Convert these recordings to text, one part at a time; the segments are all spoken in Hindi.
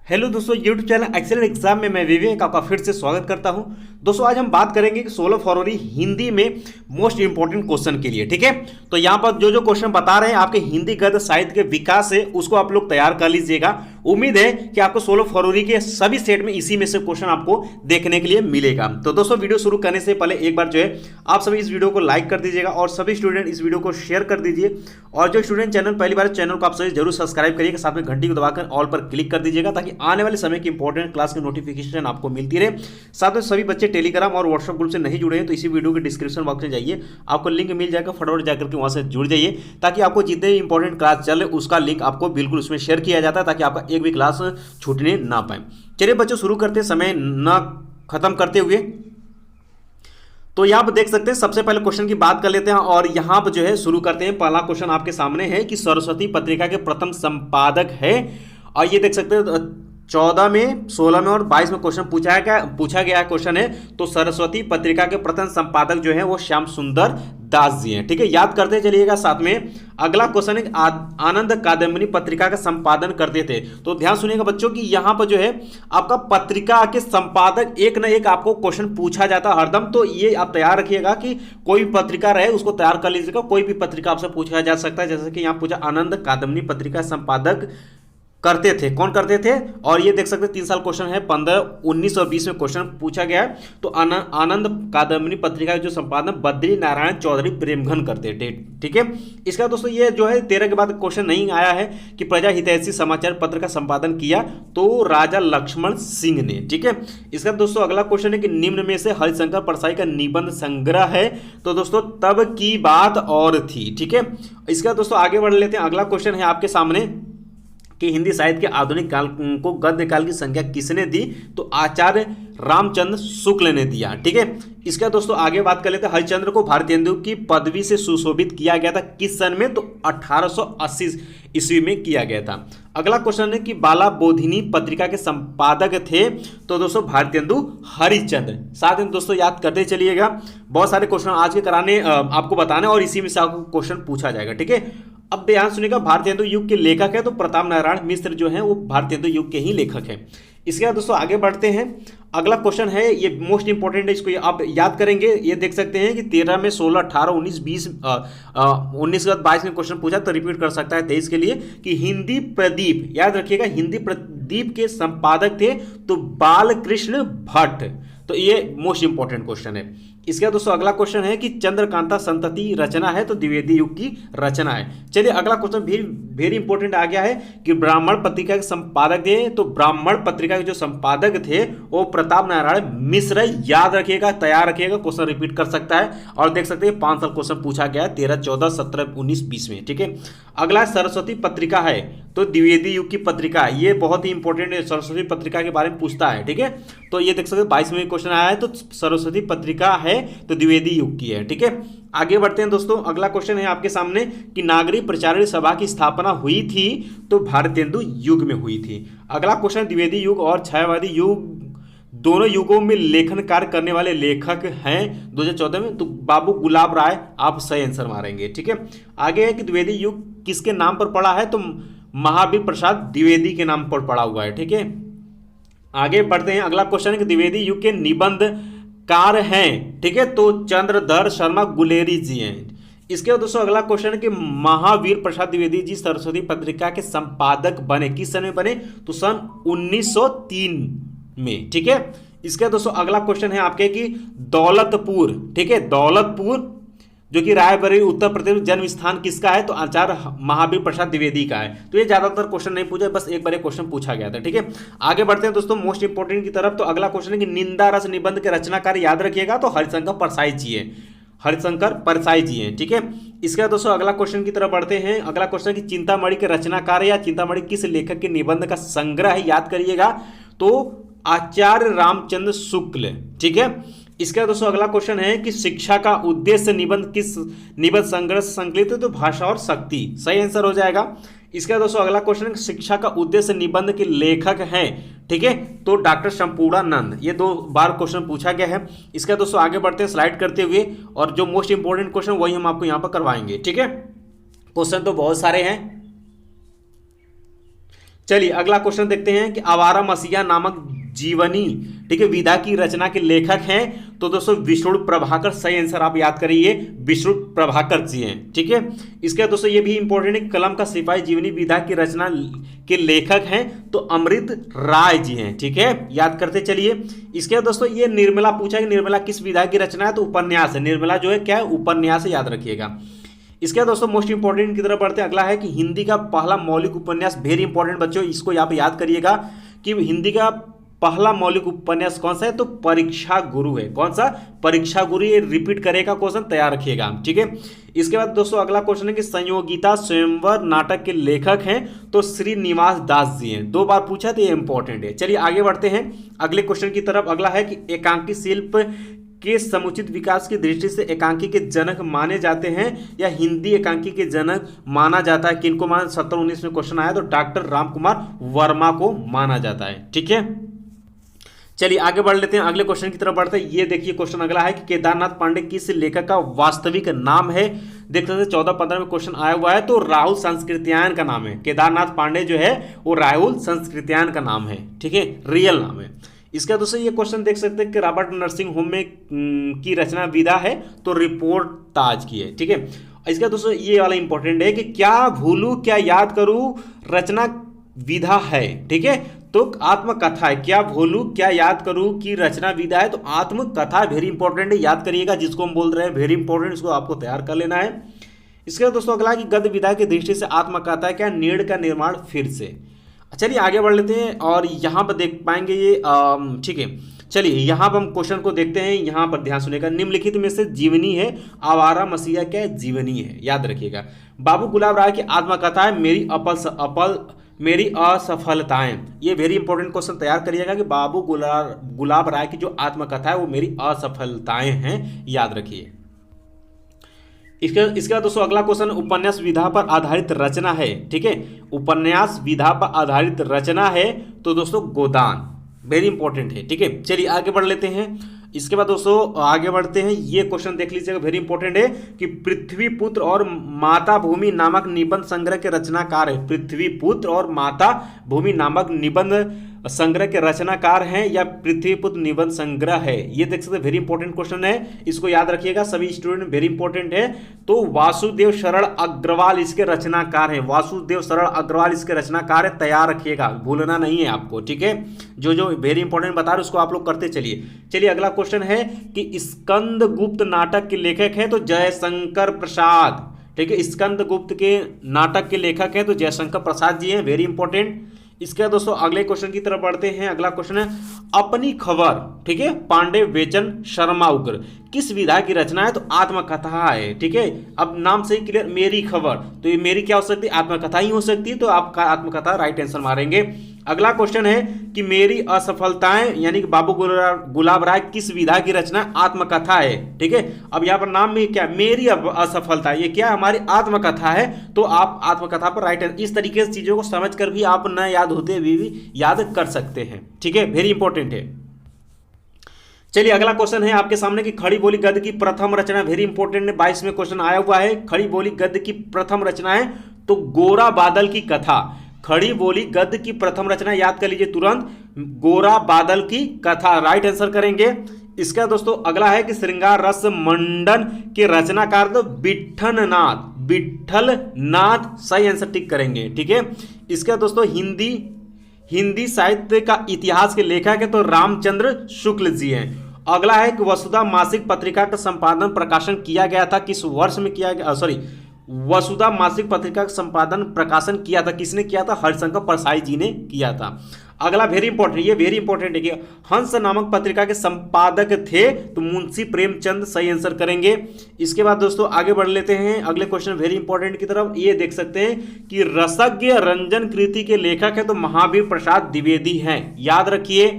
हेलो दोस्तों, यूट्यूब चैनल एक्सीलेंट एग्जाम में मैं विवेक आपका फिर से स्वागत करता हूं। दोस्तों आज हम बात करेंगे कि 16 फरवरी हिंदी में मोस्ट इंपॉर्टेंट क्वेश्चन के लिए। ठीक है, तो यहां पर जो जो क्वेश्चन बता रहे हैं आपके हिंदी गद्य साहित्य के विकास से, उसको आप लोग तैयार कर लीजिएगा। उम्मीद है कि आपको 16 फरवरी के सभी सेट में इसी में से क्वेश्चन आपको देखने के लिए मिलेगा। तो दोस्तों वीडियो शुरू करने से पहले एक बार जो है आप सभी इस वीडियो को लाइक कर दीजिएगा और सभी स्टूडेंट इस वीडियो को शेयर कर दीजिए। और जो स्टूडेंट चैनल पहली बार चैनल को आप सभी जरूर सब्सक्राइब करिएगा, साथ में घंटी को दबाकर ऑल पर क्लिक कर दीजिएगा ताकि आने वाले समय की इंपॉर्टेंट क्लास की नोटिफिकेशन आपको मिलती रहे। साथ में सभी बच्चे टेलीग्राम और व्हाट्सएप ग्रुप से नहीं जुड़े हैं तो इसी वीडियो के डिस्क्रिप्शन बॉक्स में जाइए, आपको लिंक मिल जाएगा, फटाफट जाकर के वहां से जुड़ जाइए ताकि आपको जितने भी इंपॉर्टेंट क्लास चले उसका लिंक आपको बिल्कुल उसमें शेयर किया जाता है ताकि आपका एक भी क्लास छूटने ना पाए। चलिए बच्चों शुरू करते, समय ना खत्म करते हुए। तो यहां पर देख सकते हैं, सबसे पहले क्वेश्चन की बात कर लेते हैं और यहां पर जो है शुरू करते हैं। पहला क्वेश्चन आपके सामने है कि सरस्वती पत्रिका के प्रथम संपादक है, और ये देख सकते हैं 14 में, 16 में और 22 में क्वेश्चन पूछा गया क्वेश्चन है। तो सरस्वती पत्रिका के प्रथम संपादक जो है वो श्याम सुंदर दास जी हैं। ठीक है, याद करते चलिएगा। साथ में अगला क्वेश्चन है, आनंद कादम्बिनी पत्रिका का संपादन करते थे। तो ध्यान सुनिएगा बच्चों कि यहां पर जो है आपका पत्रिका के संपादक एक न एक आपको क्वेश्चन पूछा जाता है हरदम। तो ये आप तैयार रखिएगा कि कोई भी पत्रिका रहे उसको तैयार कर लीजिएगा, कोई भी पत्रिका आपसे पूछा जा सकता है। जैसे कि यहाँ पूछा आनंद कादम्बिनी पत्रिका संपादक करते थे, कौन करते थे। और ये देख सकते हैं 3 साल क्वेश्चन है, 15, 19 और 20 में क्वेश्चन पूछा गया है। तो आनंद कादम्बिनी पत्रिका के जो संपादन बद्री नारायण चौधरी प्रेमघन करते थे। ठीक है, इसका दोस्तों ये जो है 13 के बाद क्वेश्चन नहीं आया है कि प्रजा हितैषी समाचार पत्र का संपादन किया तो राजा लक्ष्मण सिंह ने। ठीक है, इसका दोस्तों अगला क्वेश्चन है कि निम्न में से हरिशंकर परसाई का निबंध संग्रह है। तो दोस्तों तब की बात और थी। ठीक है, इसका दोस्तों आगे बढ़ लेते हैं। अगला क्वेश्चन है आपके सामने कि हिंदी साहित्य के आधुनिक काल को गद्य काल की संज्ञा किसने दी। तो आचार्य रामचंद्र शुक्ल ने दिया। ठीक है, इसका दोस्तों आगे बात कर लेते हैं। हरिश्चंद्र को भारतेंदु की पदवी से सुशोभित किया गया था किस सन में। तो 1880 ईस्वी में किया गया था। अगला क्वेश्चन है कि बाला बोधिनी पत्रिका के संपादक थे। तो दोस्तों भारतेंदु हरिश्चंद्र। साथ में दोस्तों याद करते चलिएगा, बहुत सारे क्वेश्चन आज के कराने आपको बताने और इसी में से आपको क्वेश्चन पूछा जाएगा। ठीक है, अब ध्यान सुनिएगा, भारतेंदु युग के लेखक है तो प्रताप नारायण मिश्र जो है वो भारतेंदु युग के ही लेखक है। इसके बाद दोस्तों आगे बढ़ते हैं। अगला क्वेश्चन है, ये मोस्ट इंपॉर्टेंट है, इसको आप याद करेंगे। ये देख सकते हैं कि 13 में, 16, 18, 19, 20, 19 के बाद 22 में क्वेश्चन पूछा तो रिपीट कर सकता है 23 के लिए कि हिंदी प्रदीप, याद रखिएगा, हिंदी प्रदीप के संपादक थे तो बालकृष्ण भट्ट। तो ये मोस्ट इंपॉर्टेंट क्वेश्चन है। इसके बाद दोस्तों अगला क्वेश्चन है कि चंद्रकांता संतति रचना है तो द्विवेदी युग की रचना है। चलिए अगला क्वेश्चन वेरी इंपॉर्टेंट आ गया है कि ब्राह्मण पत्रिका के संपादक थे। तो ब्राह्मण पत्रिका के जो संपादक थे वो प्रताप नारायण मिश्र। याद रखिएगा, तैयार रखिएगा, क्वेश्चन रिपीट कर सकता है। और देख सकते हैं 5 साल क्वेश्चन पूछा गया है, 13, 14, 17, 19, 20 में। ठीक है, अगला सरस्वती पत्रिका है तो द्विवेदी युग की पत्रिका, ये बहुत ही इंपॉर्टेंट है, सरस्वती पत्रिका के बारे में पूछता है। ठीक है, तो ये देख सकते हैं 22 में क्वेश्चन आया है तो सरस्वती पत्रिका है तो द्विवेदी युग की है। ठीक है, आगे बढ़ते हैं दोस्तों। अगला क्वेश्चन है आपके सामने कि नागरिक प्रचारण सभा की स्थापना हुई थी तो भारतेंदु युग में हुई थी। अगला क्वेश्चन, द्विवेदी युग और छायावादी युग दोनों युगों में लेखन कार्य करने वाले लेखक हैं 2014 में। तो बाबू गुलाब राय आप सही आंसर मारेंगे। ठीक है, आगे है कि द्विवेदी युग किसके नाम पर पड़ा है। तो महावीर प्रसाद द्विवेदी के नाम पर पड़ा हुआ है। ठीक है, आगे बढ़ते हैं। अगला क्वेश्चन है कि द्विवेदी युग के निबंध कार हैं। ठीक है, तो चंद्रधर शर्मा गुलेरी जी हैं। इसके बाद दोस्तों अगला क्वेश्चन है कि महावीर प्रसाद द्विवेदी जी सरस्वती पत्रिका के संपादक बने किस सन में बने। तो सन 1903 में। ठीक है, इसके दोस्तों अगला क्वेश्चन है आपके कि दौलतपुर, ठीक है, दौलतपुर जो कि रायबरेली उत्तर प्रदेश जन्म स्थान किसका है। तो आचार्य महावीर प्रसाद द्विवेदी का है। तो ये ज्यादातर क्वेश्चन नहीं पूछा, बस एक बार क्वेश्चन पूछा गया था। ठीक है, आगे बढ़ते हैं दोस्तों मोस्ट इंपोर्टेंट की तरफ। तो अगला क्वेश्चन है कि निंदा रस निबंध के रचनाकार याद रखिएगा तो हरिशंकर परसाई जी है, हरिशंकर परसाई जी हैं। ठीक है, इसके बाद दोस्तों अगला क्वेश्चन की तरफ बढ़ते हैं। अगला क्वेश्चन है कि चिंतामणि के रचनाकार या चिंतामणि किस लेखक के निबंध का संग्रह है, याद करिएगा तो आचार्य रामचंद्र शुक्ल। ठीक है, इसका दोस्तों अगला क्वेश्चन है कि शिक्षा का उद्देश्य निबंध किस निबंध संग्रह से संकलित है। तो भाषा और शक्ति सही आंसर हो जाएगा। इसका दोस्तों अगला क्वेश्चन है कि शिक्षा का उद्देश्य निबंध के लेखक हैं। ठीक है, तो डॉक्टर संपूर्णानंद। ये 2 बार क्वेश्चन पूछा गया है। इसका दोस्तों आगे बढ़ते हैं स्लाइड करते हुए, और जो मोस्ट इंपोर्टेंट क्वेश्चन वही हम आपको यहां पर करवाएंगे। ठीक है, क्वेश्चन तो बहुत सारे हैं। चलिए अगला क्वेश्चन देखते हैं कि आवारा मसीहा नामक जीवनी, ठीक है, विधा की रचना के लेखक हैं। तो दोस्तों विष्णु प्रभाकर सही आंसर आप याद करिए, विष्णु प्रभाकर जी हैं, ठीक है। इसके बाद दोस्तों ये भी इंपॉर्टेंट है, कलम का सिपाही जीवनी विधा की रचना के लेखक हैं तो अमृत राय जी हैं, ठीक है, याद करते चलिए। इसके बाद दोस्तों ये निर्मला पूछा कि निर्मला किस विधा की रचना है, तो उपन्यास है। निर्मला जो है क्या है, उपन्यास है, याद रखिएगा। इसके बाद दोस्तों मोस्ट इंपॉर्टेंट की तरफ बढ़ते हैं। अगला है कि हिंदी का पहला मौलिक उपन्यास, वेरी इंपॉर्टेंट बच्चों, इसको यहाँ पे याद करिएगा कि हिंदी का पहला मौलिक उपन्यास कौन सा है, तो परीक्षा गुरु है। कौन सा, परीक्षा गुरु। ये रिपीट करेगा क्वेश्चन, तैयार रखिएगा, ठीक है। इसके बाद दोस्तों अगला क्वेश्चन है कि संयोगिता स्वयंवर नाटक के लेखक हैं तो श्रीनिवास दास जी हैं। 2 बार पूछा तो ये इंपॉर्टेंट है। चलिए आगे बढ़ते हैं अगले क्वेश्चन की तरफ। अगला है कि एकांकी शिल्प के समुचित विकास की दृष्टि से एकांकी के जनक माने जाते हैं या हिंदी एकांकी के जनक माना जाता है, किनको माना, 17-19 में क्वेश्चन आया तो डॉक्टर रामकुमार वर्मा को माना जाता है, ठीक है। चलिए आगे बढ़ लेते हैं, अगले क्वेश्चन की तरफ बढ़ते हैं। ये देखिए क्वेश्चन अगला है कि केदारनाथ पांडे किस लेखक का वास्तविक नाम है। देख सकते हैं 14-15 में क्वेश्चन आया हुआ है, तो राहुल संस्कृत्यायन का नाम है। केदारनाथ पांडे जो है वो राहुल संस्कृत्यायन का नाम है, ठीक है, रियल नाम है। इसका दोस्तों ये क्वेश्चन देख सकते हैं कि रॉबर्ट नर्सिंग होम में की रचना विधा है तो रिपोर्ट ताज की है, ठीक है। इसका दोस्तों ये वाला इंपॉर्टेंट है कि क्या भूलू क्या याद करूं रचना विधा है, ठीक है, तो आत्मकथा है। क्या भूलू क्या याद करूं की रचना विधा है तो आत्मकथा, वेरी इंपॉर्टेंट है, याद करिएगा। जिसको हम बोल रहे हैं वेरी इंपॉर्टेंट, इसको आपको तैयार कर लेना है। इसके बाद दोस्तों अगला कि गद्य विधा की दृष्टि से आत्मकथा क्या, नीड़ का निर्माण फिर से। चलिए आगे बढ़ लेते हैं और यहाँ पर देख पाएंगे ये, ठीक है। चलिए यहाँ पर हम क्वेश्चन को देखते हैं, यहाँ पर ध्यान सुनेगा। निम्नलिखित में से जीवनी है, आवारा मसीहा क्या है, जीवनी है, याद रखिएगा। बाबू गुलाब राय की आत्मकथा है मेरी असफलताएं। ये वेरी इंपॉर्टेंट क्वेश्चन तैयार करिएगा कि बाबू गुलाब राय की जो आत्मकथा है वो मेरी असफलताएं हैं, याद रखिए। इसके बाद दोस्तों अगला क्वेश्चन उपन्यास विधा पर आधारित रचना है, ठीक है, उपन्यास विधा पर आधारित रचना है तो दोस्तों गोदान, वेरी इंपॉर्टेंट है, ठीक है। चलिए आगे बढ़ लेते हैं। इसके बाद दोस्तों आगे बढ़ते हैं, ये क्वेश्चन देख लीजिएगा, वेरी इंपॉर्टेंट है कि पृथ्वी पुत्र और माता भूमि नामक निबंध संग्रह के रचनाकार है। पृथ्वी पुत्र और माता भूमि नामक निबंध संग्रह के रचनाकार हैं या पृथ्वीपुत्र निबंध संग्रह है, ये देख सकते हैं, वेरी इंपॉर्टेंट क्वेश्चन है, इसको याद रखिएगा सभी स्टूडेंट, वेरी इंपॉर्टेंट है। तो वासुदेव शरण अग्रवाल इसके रचनाकार हैं, वासुदेव शरण अग्रवाल इसके रचनाकार है, तैयार रखिएगा, भूलना नहीं है आपको, ठीक है। जो वेरी इंपॉर्टेंट बता रहे उसको आप लोग करते चलिए। चलिए अगला क्वेश्चन है कि स्कंद गुप्त नाटक के लेखक है तो जयशंकर प्रसाद, ठीक है, स्कंद गुप्त के नाटक के लेखक है तो जयशंकर प्रसाद जी हैं, वेरी इंपॉर्टेंट। इसके बाद दोस्तों अगले क्वेश्चन की तरफ बढ़ते हैं। अगला क्वेश्चन है अपनी खबर, ठीक है, पांडे वेचन शर्मा उग्र किस विधा की रचना है तो आत्मकथा है, ठीक है। अब नाम से ही क्लियर, मेरी खबर, तो ये मेरी क्या हो सकती है, आत्मकथा ही हो सकती है, तो आपका आत्मकथा राइट आंसर मारेंगे। अगला क्वेश्चन है कि मेरी असफलताएं यानी कि बाबू गुलाब राय किस विधा की रचना, आत्मकथा है, ठीक है। अब यहाँ पर नाम में क्या, मेरी असफलता, ये क्या हमारी आत्मकथा है, तो आप आत्मकथा पर राइट आंसर, इस तरीके से चीजों को समझ कर भी आप न याद होते हुए भी याद कर सकते हैं, ठीक है, वेरी इंपॉर्टेंट है। चलिए अगला क्वेश्चन है आपके सामने कि खड़ी बोली गद्य की प्रथम रचना, वेरी इंपॉर्टेंट है, 22 में क्वेश्चन आया हुआ है। खड़ी बोली गद्य की प्रथम रचना है तो गोरा बादल की कथा, खड़ी बोली गद्य की प्रथम रचना याद कर लीजिए तुरंत, गोरा बादल की कथा, राइट आंसर करेंगे। इसका दोस्तों अगला है कि श्रृंगार रस मंडन के रचनाकार तो विठल नाथ, सही आंसर टिक करेंगे, ठीक है। इसका दोस्तों हिंदी साहित्य का इतिहास के लेखक है तो रामचंद्र शुक्ल जी हैं। अगला है कि वसुधा मासिक पत्रिका का संपादन प्रकाशन किया गया था, किस वर्ष में किया गया, वसुधा मासिक पत्रिका का संपादन प्रकाशन किया था, किसने किया था, हरिशंकर परसाई जी ने किया था। अगला वेरी इंपॉर्टेंट, ये वेरी इंपॉर्टेंट है कि हंस नामक पत्रिका के संपादक थे तो मुंशी प्रेमचंद, सही आंसर करेंगे। इसके बाद दोस्तों आगे बढ़ लेते हैं अगले क्वेश्चन वेरी इंपॉर्टेंट की तरफ। ये देख सकते हैं कि रसज्ञ रंजन कृति के लेखक है तो महावीर प्रसाद द्विवेदी हैं, याद रखिए।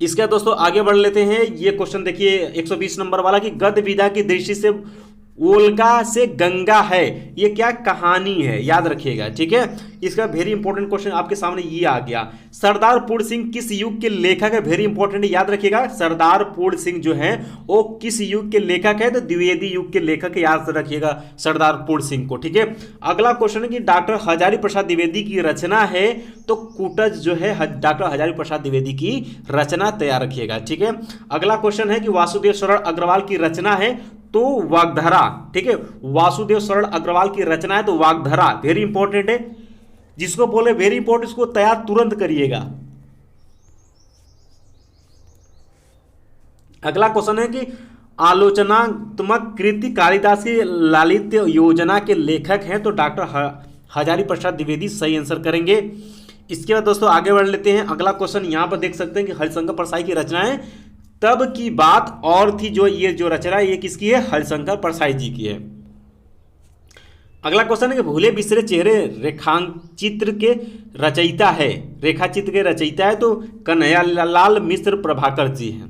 इसके दोस्तों आगे बढ़ लेते हैं, ये क्वेश्चन देखिए 120 नंबर वाला कि गद्य विधा की दृष्टि से ओल्गा से गंगा है, ये क्या कहानी है, याद रखिएगा, ठीक है। इसका वेरी इंपॉर्टेंट क्वेश्चन आपके सामने ये आ गया। सरदार पूर्ण सिंह किस युग के लेखक है, वेरी इंपॉर्टेंट, याद रखिएगा। सरदार पूर्ण सिंह जो है वो किस युग के लेखक है, तो द्विवेदी युग के लेखक, याद रखिएगा सरदार पूर्ण सिंह को, ठीक है। अगला क्वेश्चन है कि डॉक्टर हजारी प्रसाद द्विवेदी की रचना है, तो कूटज जो है डॉक्टर हजारी प्रसाद द्विवेदी की रचना, तैयार रखिएगा, ठीक है। अगला क्वेश्चन है कि वासुदेव शरण अग्रवाल की रचना है, तो वाग्धरा, ठीक है। वासुदेव शरण अग्रवाल की रचना है तो वाग्धरा, वेरी इंपॉर्टेंट है। जिसको बोले वेरी इंपॉर्टेंट उसको तैयार तुरंत करिएगा। अगला क्वेश्चन है कि आलोचनात्मक कृति कालिदास की लालित्य योजना के लेखक हैं, तो डॉक्टर हजारी प्रसाद द्विवेदी सही आंसर करेंगे। इसके बाद दोस्तों आगे बढ़ लेते हैं। अगला क्वेश्चन यहां पर देख सकते हैं कि हरिशंकर परसाई की रचना है, तब की बात और थी, जो ये जो रचना है ये किसकी है, हरिशंकर परसाई जी की है। अगला क्वेश्चन है कि भूले बिसरे चेहरे रेखाचित्र के रचयिता है, रेखाचित्र के रचयिता है तो कन्हैयालाल मिश्र प्रभाकर जी हैं।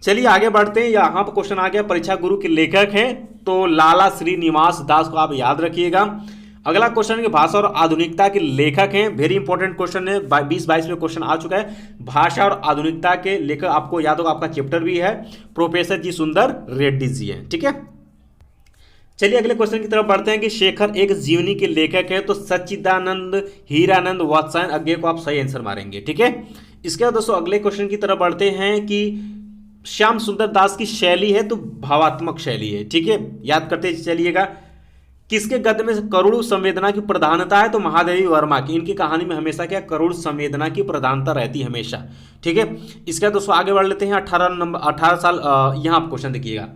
चलिए आगे बढ़ते हैं। यहाँ पर क्वेश्चन आ गया परीक्षा गुरु के लेखक हैं, तो लाला श्रीनिवास दास को आप याद रखिएगा। अगला क्वेश्चन है भाषा और आधुनिकता के लेखक हैं, वेरी इंपॉर्टेंट क्वेश्चन है, 2022 में क्वेश्चन आ चुका है। भाषा और आधुनिकता के लेखक आपको याद होगा, आपका चैप्टर भी है, प्रोफेसर जी सुंदर रेड्डी जी हैं, ठीक है। चलिए अगले क्वेश्चन की तरफ बढ़ते हैं कि शेखर एक जीवनी के लेखक है, तो सच्चिदानंद हीरानंद वात्सायन अज्ञे को आप सही आंसर मारेंगे, ठीक है। इसके बाद दोस्तों अगले क्वेश्चन की तरफ बढ़ते हैं कि श्याम सुंदर दास की शैली है, तो भावात्मक शैली है, ठीक है, याद करते चलिएगा। किसके गद्य में करुण संवेदना की प्रधानता है, तो महादेवी वर्मा की, इनकी कहानी में हमेशा क्या करुण संवेदना की प्रधानता रहती है हमेशा, ठीक है। इसके बाद दोस्तों आगे बढ़ लेते हैं। 18 साल यहाँ आप क्वेश्चन देखिएगा।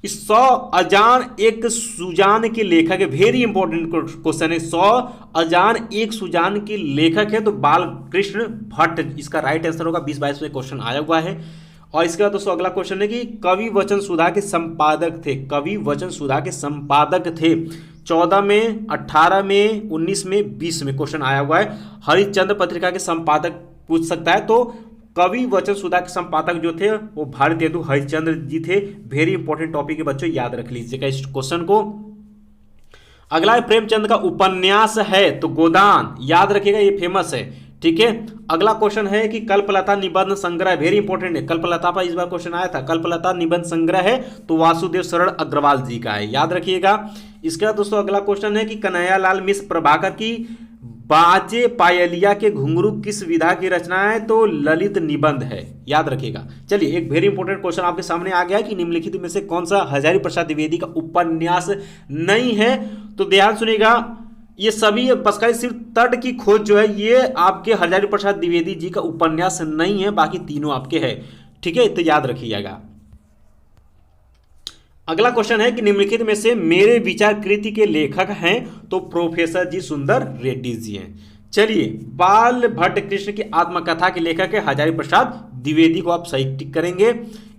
100 अजान एक सुजान के लेखक है, वेरी इंपॉर्टेंट क्वेश्चन है। 100 अजान एक सुजान के लेखक है, तो बालकृष्ण भट्ट इसका राइट आंसर होगा। 2022 में क्वेश्चन आया हुआ है। और इसके बाद दोस्तों अगला क्वेश्चन है कि कवि वचन सुधा के संपादक थे, कवि वचन सुधा के संपादक थे 14 में, 18 में, 19 में, 20 में क्वेश्चन आया हुआ है। हरिश्चंद्र पत्रिका के संपादक पूछ सकता है, तो कवि वचन सुधा के संपादक जो थे वो भारतेंदु हरिश्चंद्र जी थे। वेरी इंपॉर्टेंट टॉपिक है बच्चों, याद रख लीजिएगा इस क्वेश्चन को। अगला है प्रेमचंद का उपन्यास है, तो गोदान, याद रखिएगा ये फेमस है, ठीक है। अगला क्वेश्चन है कि कल्पलता निबंध संग्रह, वेरी इंपॉर्टेंट है, कल्पलता पर इस बार क्वेश्चन आया था। कल्पलता निबंध संग्रह है, तो वासुदेव शरण अग्रवाल जी का है, याद रखिएगा। इसके बाद दोस्तों अगला क्वेश्चन है कि कन्हैयालाल मिश्र प्रभाकर की बाजे पायलिया के घुंघरू किस विधा की रचना है, तो ललित निबंध है, याद रखिएगा। चलिए एक वेरी इंपॉर्टेंट क्वेश्चन आपके सामने आ गया है कि निम्नलिखित में से कौन सा हजारी प्रसाद द्विवेदी का उपन्यास नहीं है, तो ध्यान सुनिएगा। ये सभी बस का सिर्फ तट की खोज जो है ये आपके हजारी प्रसाद द्विवेदी जी का उपन्यास नहीं है, बाकी तीनों आपके हैं, ठीक है, तो याद रखिएगा। अगला क्वेश्चन है कि निम्नलिखित में से मेरे विचार कृति के लेखक हैं, तो प्रोफेसर जी सुंदर रेड्डी जी हैं। चलिए बाल भट्ट कृष्ण की आत्मकथा के लेखक है हजारी प्रसाद द्विवेदी को आप सही टिक करेंगे।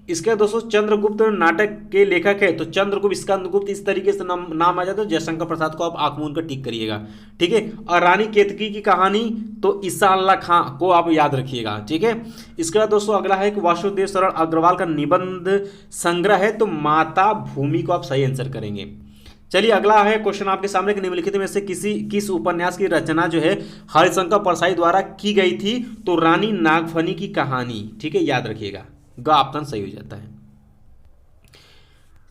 इसके दोस्तों चंद्रगुप्त नाटक के लेखक है, तो चंद्रगुप्त स्कंदगुप्त इस तरीके से नाम आ जाता है। जयशंकर प्रसाद को आप आंख मूंद कर टिक करिएगा, ठीक है। और रानी केतकी की कहानी, तो ईसा अल्लाह खां को आप याद रखिएगा, ठीक है। इसके बाद दोस्तों अगला है कि वासुदेव शरण अग्रवाल का निबंध संग्रह है, तो माता भूमि को आप सही आंसर करेंगे। चलिए अगला है क्वेश्चन आपके सामने कि निम्नलिखित में से किस उपन्यास की रचना जो है हरिशंकर परसाई द्वारा की गई थी, तो रानी नागफनी की कहानी, ठीक है, याद रखिएगा, ग ऑप्शन सही हो जाता है।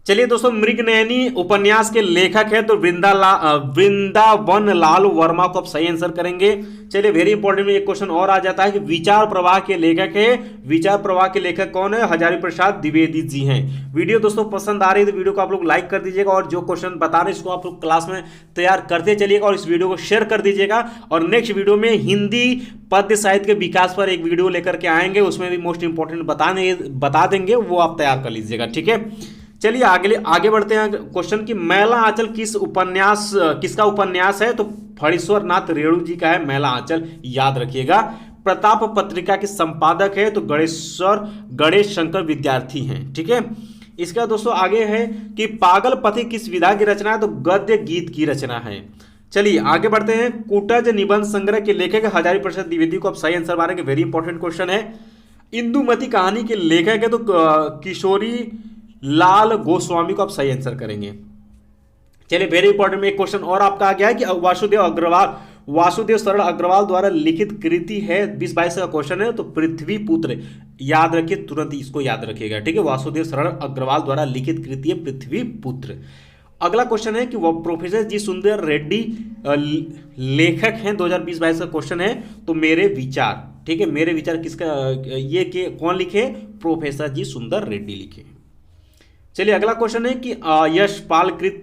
चलिए दोस्तों मृगनयनी उपन्यास के लेखक है, तो वृंदावन लाल वर्मा को आप सही आंसर करेंगे। चलिए वेरी इंपॉर्टेंट में एक क्वेश्चन और आ जाता है कि विचार प्रवाह के लेखक है, विचार प्रवाह के लेखक कौन है, हजारी प्रसाद द्विवेदी जी हैं। वीडियो दोस्तों पसंद आ रही है तो वीडियो को आप लोग लाइक कर दीजिएगा, और जो क्वेश्चन बता रहे हैं इसको आप लोग क्लास में तैयार करते चलिएगा, और इस वीडियो को शेयर कर दीजिएगा। और नेक्स्ट वीडियो में हिंदी पद्य साहित्य के विकास पर एक वीडियो लेकर के आएंगे, उसमें भी मोस्ट इंपॉर्टेंट बता देंगे, वो आप तैयार कर लीजिएगा, ठीक है। चलिए आगे बढ़ते हैं क्वेश्चन की मैला आंचल किसका उपन्यास है, तो फणीश्वर नाथ रेणु जी का है मैला आंचल, याद रखिएगा। प्रताप पत्रिका के संपादक है, तो गणेश शंकर विद्यार्थी हैं, ठीक है। इसका दोस्तों आगे है कि पागल पथी किस विधा की रचना है, तो गद्य गीत की रचना है। चलिए आगे बढ़ते हैं। कूटज निबंध संग्रह के लेखक हजारी प्रसाद द्विवेदी को आप सही आंसर मारेंगे, वेरी इंपॉर्टेंट क्वेश्चन है। इंदुमती कहानी के लेखक है, तो किशोरी लाल गोस्वामी को आप सही आंसर करेंगे। चलिए वेरी इंपॉर्टेंट में एक क्वेश्चन और आपका आ गया है कि वासुदेव शरण अग्रवाल द्वारा लिखित कृति है, 2022 का क्वेश्चन है। तो पृथ्वी पुत्र, याद रखिए, तुरंत इसको याद रखिएगा, ठीक है। वासुदेव शरण अग्रवाल द्वारा लिखित कृति है पृथ्वी पुत्र। अगला क्वेश्चन है कि वह प्रोफेसर जी सुंदर रेड्डी लेखक हैं, 2020-22 का क्वेश्चन है। तो मेरे विचार, ठीक है, मेरे विचार किसका, ये के कौन लिखे, प्रोफेसर जी सुंदर रेड्डी लिखे। चलिए अगला क्वेश्चन है कि यशपाल कृत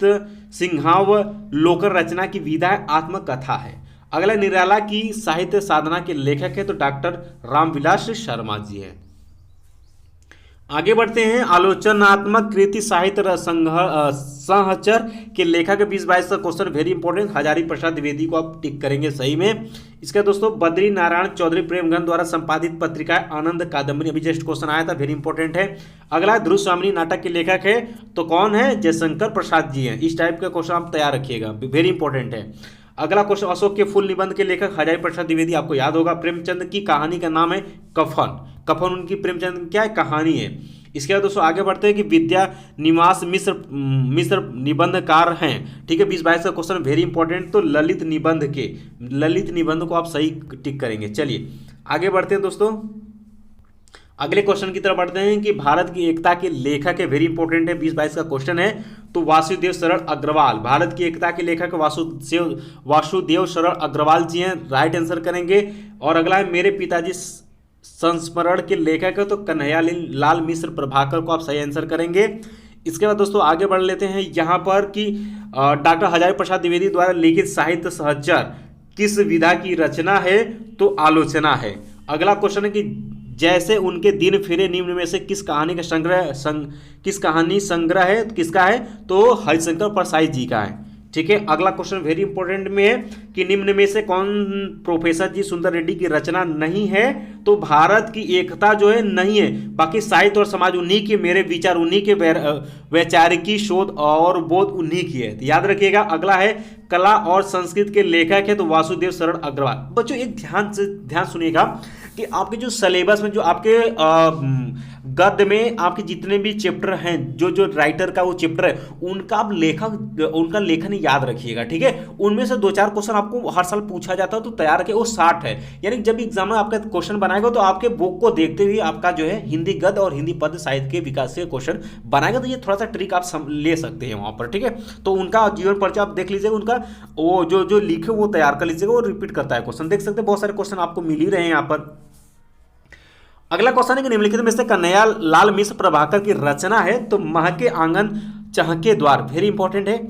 सिंहावलोकन रचना की विधा आत्मकथा है। अगला निराला की साहित्य साधना के लेखक है, तो डॉक्टर रामविलास शर्मा जी है। आगे बढ़ते हैं, आलोचनात्मक कृति साहित्य सहचर के लेखक 2022 का question very important, Hazari Prasad Dwivedi को आप टिक करेंगे सही में। इसका दोस्तों बद्री नारायण चौधरी प्रेमगंज द्वारा संपादित पत्रिका आनंद कादम्बरी, अभी जस्ट क्वेश्चन आया था, वेरी इंपॉर्टेंट है। अगला ध्रुव स्वामिनी नाटक के लेखक है, तो कौन है, जयशंकर प्रसाद जी हैं। इस टाइप का क्वेश्चन आप तैयार रखिएगा, वेरी इंपॉर्टेंट है। अगला क्वेश्चन, अशोक के फूल निबंध के लेखक हजारी प्रसाद द्विवेदी, आपको याद होगा। प्रेमचंद की कहानी का नाम है कफन, कफन उनकी प्रेमचंद क्या है, कहानी है। इसके बाद दोस्तों आगे बढ़ते हैं कि विद्या निवास मिश्र निबंधकार हैं, ठीक है, 2022 का क्वेश्चन वेरी इंपॉर्टेंट। तो ललित निबंध को आप सही टिक करेंगे। चलिए आगे बढ़ते हैं दोस्तों, अगले क्वेश्चन की तरफ बढ़ते हैं कि भारत की एकता के लेखक है, वेरी इंपॉर्टेंट है, 2022 का क्वेश्चन है। तो वासुदेव शरण अग्रवाल, भारत की एकता के लेखक वासुदेव शरण अग्रवाल जी हैं, राइट आंसर करेंगे। और अगला है मेरे पिताजी संस्मरण के लेखक है, तो कन्हैया लाल मिश्र प्रभाकर को आप सही आंसर करेंगे। इसके बाद दोस्तों आगे बढ़ लेते हैं यहाँ पर कि डॉक्टर हजारी प्रसाद द्विवेदी द्वारा लिखित साहित्य सहचर किस विधा की रचना है, तो आलोचना है। अगला क्वेश्चन है कि जैसे उनके दिन फिरे निम्न में से किस कहानी का संग्रह है, किसका है, तो हरिशंकर परसाई जी का है, ठीक है। अगला क्वेश्चन वेरी इंपॉर्टेंट में है कि निम्न में से कौन प्रोफेसर जी सुंदर रेड्डी की रचना नहीं है, तो भारत की एकता जो है नहीं है, बाकी साहित्य और समाज उन्हीं के, मेरे विचार उन्हीं के, वैचारिकी शोध और बोध उन्हीं की है, तो याद रखिएगा। अगला है कला और संस्कृत के लेखक है, तो वासुदेव शरण अग्रवाल। बच्चों एक ध्यान सुनिएगा कि आपके जो सिलेबस में, जो आपके गद्य में आपके जितने भी चैप्टर हैं, जो राइटर का वो चैप्टर है, उनका आप उनका लेखन याद रखिएगा, ठीक है। उनमें से 2-4 क्वेश्चन आपको हर साल पूछा जाता है, तो तैयार रखिए। वो 60 है, यानी जब एग्जाम में आपका क्वेश्चन बनाएगा तो आपके बुक को देखते हुए आपका जो है हिंदी गद्य और हिंदी पद्य साहित्य के विकास से क्वेश्चन बनाएगा, तो ये थोड़ा सा ट्रिक आप ले सकते हैं वहां पर, ठीक है। तो उनका जीवन परिचय आप देख लीजिएगा, उनका वो जो लिखे वो तैयार कर लीजिएगा, वो रिपीट करता है क्वेश्चन, देख सकते हैं। बहुत सारे क्वेश्चन आपको मिल ही रहे हैं यहाँ पर। अगला क्वेश्चन है कि निम्नलिखित में से कन्हैया लाल मिश्र प्रभाकर की रचना है, तो महके आंगन चहके द्वार, वेरी इंपॉर्टेंट है।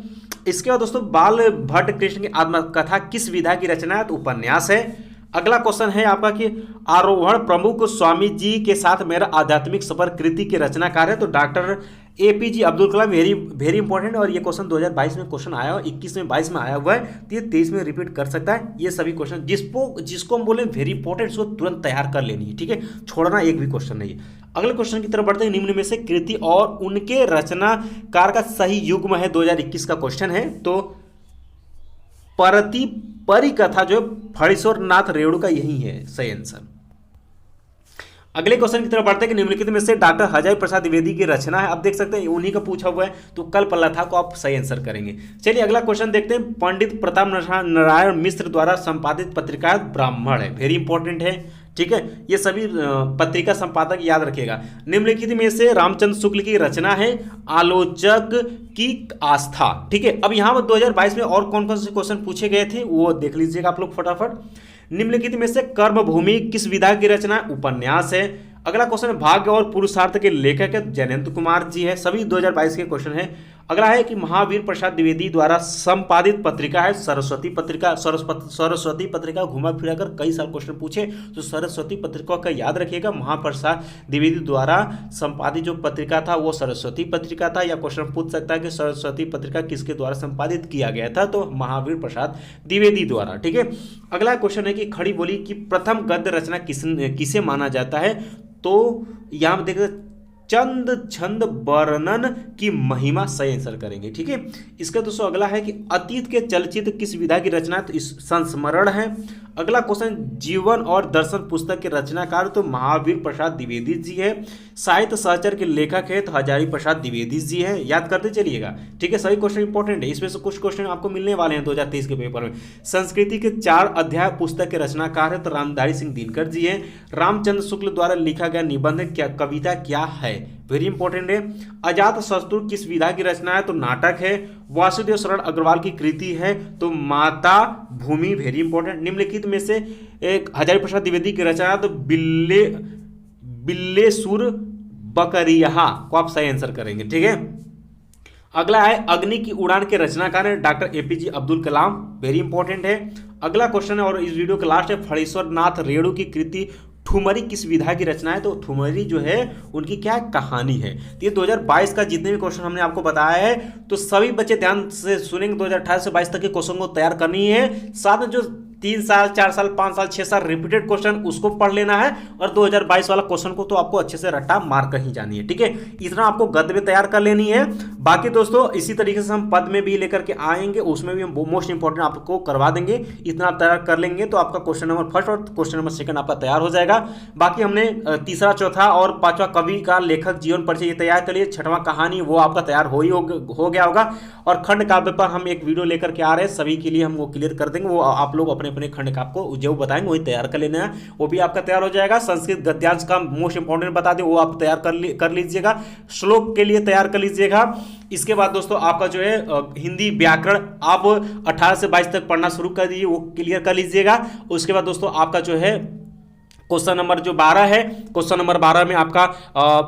इसके बाद दोस्तों बाल भट्ट कृष्ण की आत्मकथा किस विधा की रचना है, तो उपन्यास है। अगला क्वेश्चन है आपका कि आरोहण प्रमुख स्वामी जी के साथ मेरा आध्यात्मिक सफर कृति के रचनाकार है, तो doctor APJ Abdul Kalam, very important. और ये क्वेश्चन 2022 में क्वेश्चन आया हुआ, 21 में 22 में आया हुआ है, तो ये 23 में रिपीट कर सकता है। ये सभी क्वेश्चन जिसको हम बोले वेरी इंपॉर्टेंट, उसको तुरंत तैयार कर लेनी है, ठीक है, छोड़ना एक भी क्वेश्चन नहीं है। अगले क्वेश्चन की तरफ बढ़ते हैं, निम्न में से कृति और उनके रचनाकार का सही युग्म है, 2021 का क्वेश्चन है। तो परिकथा जो है फणीश्वर नाथ रेणु का यही है सही आंसर। अगले क्वेश्चन की तरफ बढ़ते हैं कि निम्नलिखित में से डॉक्टर हजारी प्रसाद द्विवेदी की रचना है, आप देख सकते हैं उन्हीं का पूछा हुआ है, तो कल्पलता को आप सही आंसर करेंगे। चलिए अगला क्वेश्चन देखते हैं, पंडित प्रताप नारायण मिश्र द्वारा संपादित पत्रिका ब्राह्मण है, वेरी इंपॉर्टेंट है, ठीक है। ये सभी पत्रिका संपादक याद रखिएगा। निम्नलिखित में से रामचंद्र शुक्ल की रचना है आलोचक की आस्था, ठीक है। अब यहाँ पर 2022 में और कौन कौन से क्वेश्चन पूछे गए थे वो देख लीजिएगा आप लोग फटाफट। निम्नलिखित में से कर्मभूमि किस विधा की रचना है, उपन्यास है। अगला क्वेश्चन भाग्य और पुरुषार्थ के लेखक है, जयंत कुमार जी है, सभी 2022 के क्वेश्चन है। अगला है कि महावीर प्रसाद द्विवेदी द्वारा संपादित पत्रिका है सरस्वती पत्रिका। सरस्वती पत्रिका घुमा फिरा कर कई साल क्वेश्चन पूछे, तो सरस्वती पत्रिका का याद रखिएगा। महाप्रसाद द्विवेदी द्वारा संपादित जो पत्रिका था वो सरस्वती पत्रिका था, या क्वेश्चन पूछ सकता है कि सरस्वती पत्रिका किसके द्वारा संपादित किया गया था, तो महावीर प्रसाद द्विवेदी द्वारा, ठीक है। अगला क्वेश्चन है कि खड़ी बोली की प्रथम गद्य रचना किसे माना जाता है, तो यहाँ देखते चंद छंद वर्णन की महिमा, सही आंसर करेंगे। ठीक है, इसका दोस्तों अगला है कि अतीत के चलचित्र किस विधा की रचना है, तो इस संस्मरण है। अगला क्वेश्चन, जीवन और दर्शन पुस्तक के रचनाकार तो महावीर प्रसाद द्विवेदी जी है। साहित्य सहचर के लेखक है तो हजारी प्रसाद द्विवेदी जी है, याद करते चलिएगा। ठीक है, सही क्वेश्चन इंपॉर्टेंट है, इसमें से कुछ क्वेश्चन आपको मिलने वाले हैं 2023 के पेपर में। संस्कृति के 4 अध्याय पुस्तक के रचनाकार है तो रामधारी सिंह दिनकर जी है। रामचंद्र शुक्ल द्वारा लिखा गया निबंध क्या कविता क्या है, वेरी इंपॉर्टेंट है। अजात शत्रु किस विधा की रचना है, तो नाटक है। वासुदेव शरण अग्रवाल की कृति है तो माता भूमि, वेरी इंपॉर्टेंट। निम्नलिखित में से एक हजारी प्रसाद द्विवेदी की रचना है तो बिल्लेसुर बकरिया को आप सही आंसर करेंगे। ठीक है, अगला है अग्नि की उड़ान के रचनाकार है doctor APJ Abdul Kalam, very important है। अगला क्वेश्चन है और इस वीडियो का लास्ट है, फणीश्वर नाथ रेणु की कृति ठुमरी किस विधा की रचना है, तो ठुमरी जो है उनकी क्या कहानी है। तो ये 2022 का जितने भी क्वेश्चन हमने आपको बताया है तो सभी बच्चे ध्यान से सुनेंगे। 2018 से 22 तक के क्वेश्चन को तैयार करनी है, साथ में जो 3 साल 4 साल 5 साल 6 साल रिपीटेड क्वेश्चन उसको पढ़ लेना है, और 2022 वाला क्वेश्चन को तो आपको अच्छे से रट्टा मार कर ही जानी है। ठीक है, इतना आपको गद्य में तैयार कर लेनी है। बाकी दोस्तों इसी तरीके से हम पद में भी लेकर के आएंगे, उसमें भी हम मोस्ट इंपॉर्टेंट आपको करवा देंगे। इतना आप तैयार कर लेंगे तो आपका क्वेश्चन नंबर फर्स्ट और क्वेश्चन नंबर सेकंड आपका तैयार हो जाएगा। बाकी हमने तीसरा चौथा और पांचवा कवि का लेखक जीवन परिचय ये तैयार कर लिए, छठवां कहानी वो आपका तैयार हो गया होगा, और खंड काव्य पर हम एक वीडियो लेकर के आ रहे हैं, सभी के लिए हम वो क्लियर कर देंगे। वो आप लोग अपने अपने खंड काव्य को जो बताएंगे वही तैयार कर लेना है, वो भी आपका तैयार हो जाएगा। संस्कृत गद्यांश का मोस्ट इंपॉर्टेंट बता दें, वो आप तैयार कर लीजिएगा। श्लोक के लिए तैयार कर लीजिएगा। इसके बाद दोस्तों आपका जो है हिंदी व्याकरण आप 18 से 22 तक पढ़ना शुरू कर दीजिए, वो क्लियर कर लीजिएगा। उसके बाद दोस्तों आपका जो है क्वेश्चन नंबर जो 12 है, क्वेश्चन नंबर 12 में आपका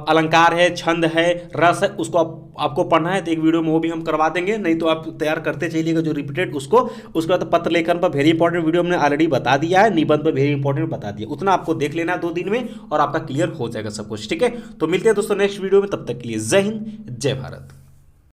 अलंकार है, छंद है, रस है, उसको आपको पढ़ना है तो एक वीडियो में वो भी हम करवा देंगे, नहीं तो आप तैयार करते चलिएगा जो रिपीटेड उसको। उसके बाद पत्र लेखन पर वेरी इंपॉर्टेंट वीडियो हमने ऑलरेडी बता दिया है, निबंध पर वेरी इंपॉर्टेंट बता दिया, उतना आपको देख लेना है 2 दिन में और आपका क्लियर हो जाएगा सब कुछ। ठीक है, तो मिलते हैं दोस्तों नेक्स्ट वीडियो में, तब तक के लिए जय हिंद जय भारत।